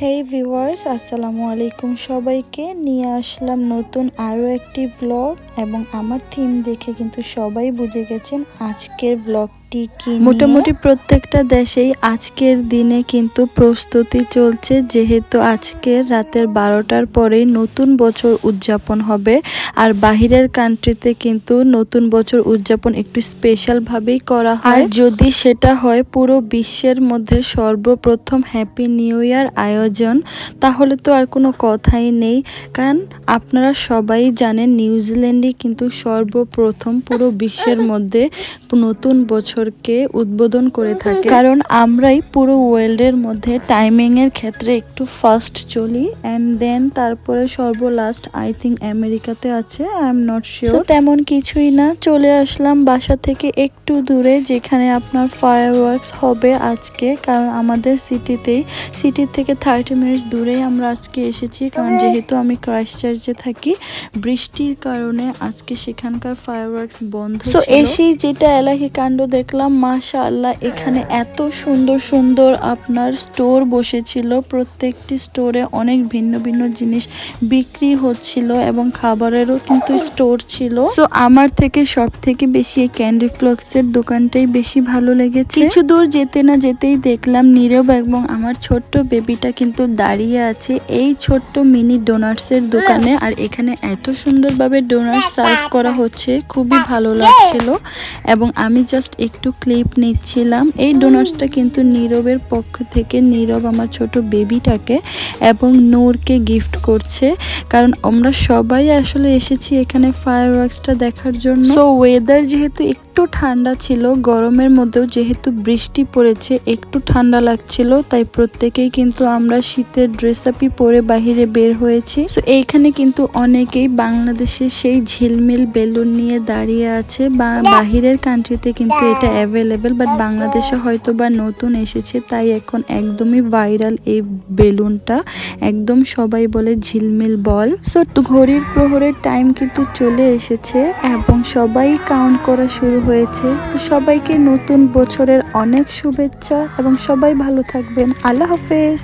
হেই viewers, আসসালামু আলাইকুম। সবাইকে নিয়ে আসলাম নতুন আরও একটি ব্লগ এবং আমার থিম দেখে কিন্তু সবাই বুঝে গেছেন আজকের ব্লগটি কি নিয়ে। মোটামুটি প্রত্যেকটা দেশেই আজকের দিনে কিন্তু প্রস্তুতি চলছে, যেহেতু আজকের রাতের 12টার পরেই নতুন বছর উদযাপন হবে। আর বাহিরের কান্ট্রিতে কিন্তু নতুন বছর উদযাপন একটু স্পেশাল ভাবেই করা হয়। আর যদি সেটা হয় পুরো বিশ্বের মধ্যে সর্বপ্রথম হ্যাপি নিউ ইয়ার আয়োজন, তাহলে তো আর কোনো কথাই নেই। কারণ আপনারা সবাই জানেন নিউজিল্যান্ডে কিন্তু সর্বপ্রথম পুরো বিশ্বের মধ্যে নতুন বছরকে উদ্বোধন করে থাকে, কারণ আমরাই পুরো ওয়ার্ল্ডের মধ্যে টাইমিং এর ক্ষেত্রে একটু ফার্স্ট চলি অ্যান্ড দেন তারপরে সর্বলাস্ট আই থিঙ্ক আমেরিকাতে আছে, আই এম নট শিওর। তেমন কিছুই না, চলে আসলাম বাসা থেকে একটু দূরে, যেখানে আপনার ফায়ারওয়ার্কস হবে আজকে। কারণ আমাদের সিটি থেকে 30 মিনিটস দূরেই আমরা আজকে এসেছি, কারণ যেহেতু আমি ক্রাইস্টচার্চে থাকি, বৃষ্টির কারণে আজকে সেখানকার ফায়ারওয়ার্কস বন্ধ ছিল। এসেই যেটা এলাহি কাণ্ড দেখলাম, মাশাআল্লাহ, এখানে এত সুন্দর সুন্দর আপনার স্টোর বসেছিল। প্রত্যেকটি স্টোরে অনেক ভিন্ন ভিন্ন জিনিস বিক্রি হচ্ছিল এবং খাবারেরও কিন্তু স্টোর ছিল। সো আমার থেকে সব থেকে বেশি এই ক্যান্ডি ফ্লক্সের দোকানটাই বেশি ভালো লেগেছে। কিছু দূর যেতে না যেতেই দেখলাম নীরব এবং আমার ছোট্ট বেবিটা কিন্তু দাঁড়িয়ে আছে এই ছোট্ট মিনি ডোনাটসের দোকানে। আর এখানে এত সুন্দরভাবে ডোনাট সার্ভ করা হচ্ছে, খুবই ভালো লাগছিল এবং আমি জাস্ট একটু ক্লিপ নিচ্ছিলাম। এই ডোনাটসটা কিন্তু নীরবের পক্ষ থেকে, নীরব আমার ছোট বেবিটাকে এবং নূরকে গিফট করছে, কারণ আমরা সবাই আসলে এসেছি এখানে ফায়ারওয়ার্কসটা দেখার জন্য। সো ওয়েদার যেহেতু একটু ঠান্ডা ছিল, গরমের মধ্যেও যেহেতু বৃষ্টি পড়েছে একটু ঠান্ডা লাগছিল, তাই প্রত্যেকেই কিন্তু আমরা শীতের ড্রেস আপই পরে বাহিরে বের হয়েছি। সো এইখানে কিন্তু অনেকেই বাংলাদেশের সেই ঝিলমিল বেলুন নিয়ে দাঁড়িয়ে আছে। বাহিরের কান্ট্রিতে কিন্তু এটা অ্যাভেলেবেল, বাট বাংলাদেশে হয়তো বা নতুন এসেছে, তাই এখন একদমই ভাইরাল এই বেলুনটা। একদম সবাই বলে ঝিলমিল বল। সো ঘড়ির প্রহরের টাইম কিন্তু চলে এসেছে এবং সবাই কাউন্ট করা শুরু হয়েছে। তো সবাইকে নতুন বছরের অনেক শুভেচ্ছা এবং সবাই ভালো থাকবেন। আল্লাহ হাফেজ।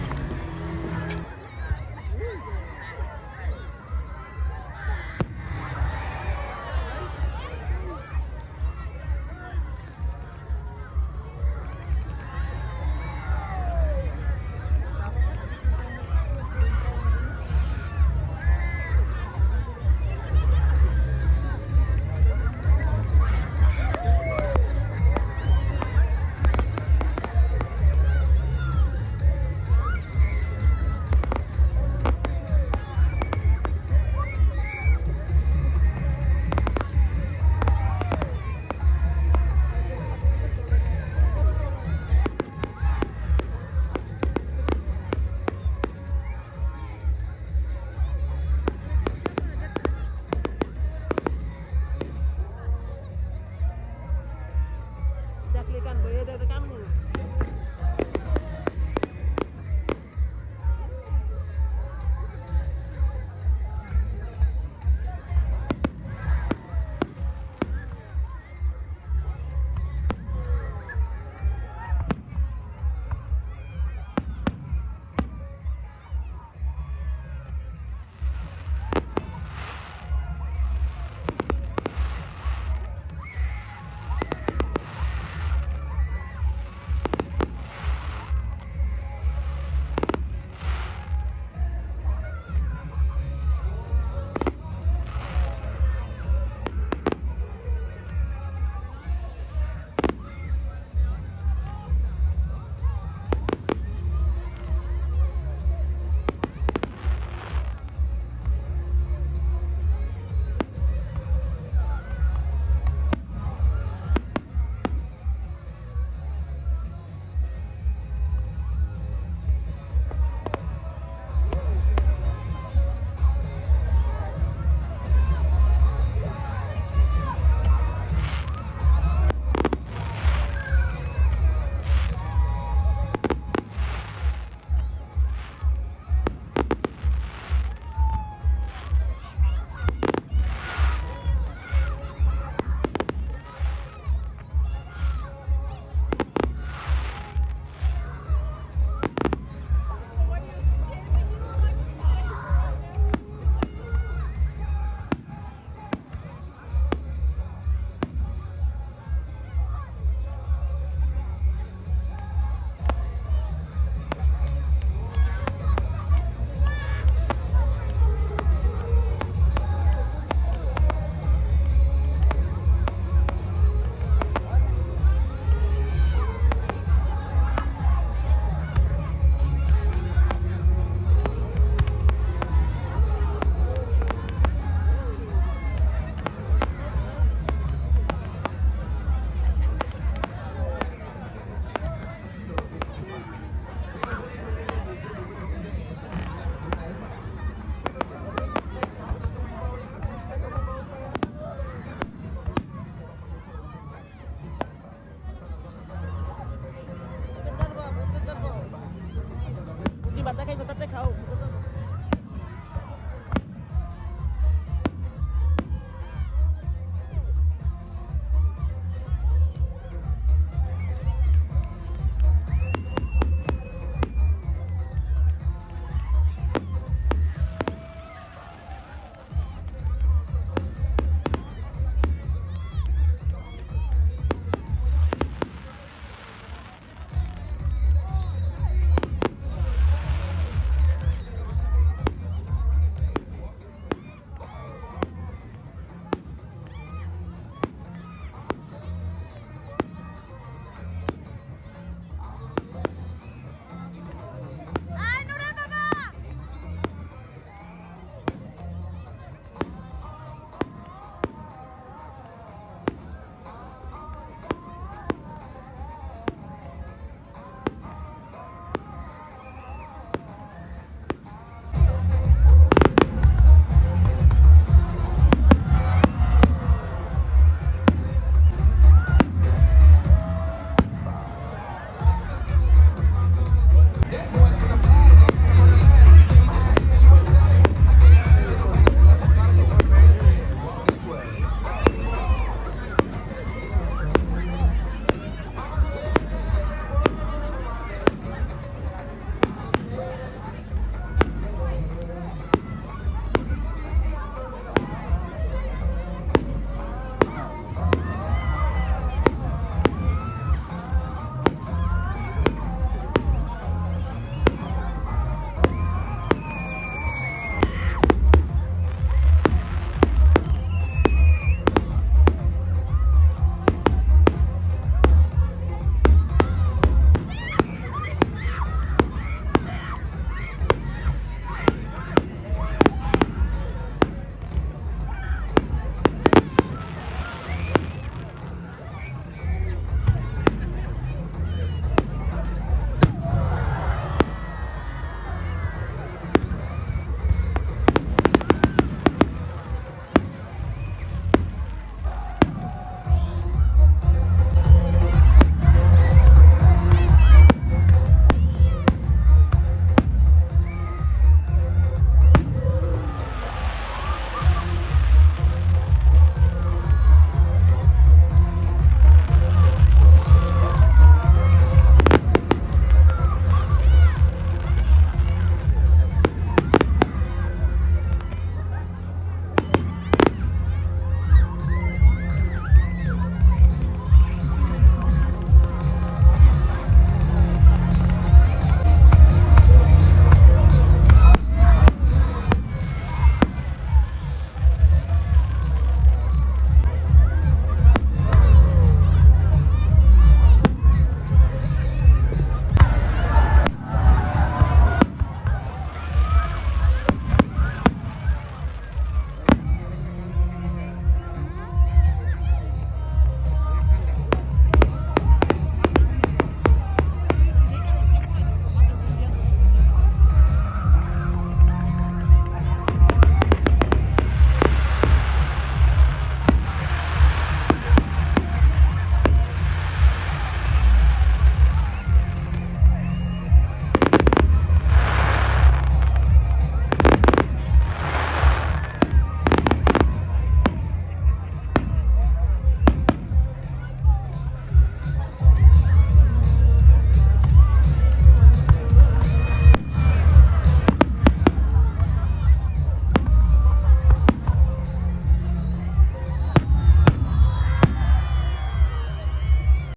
খাও বুঝো তো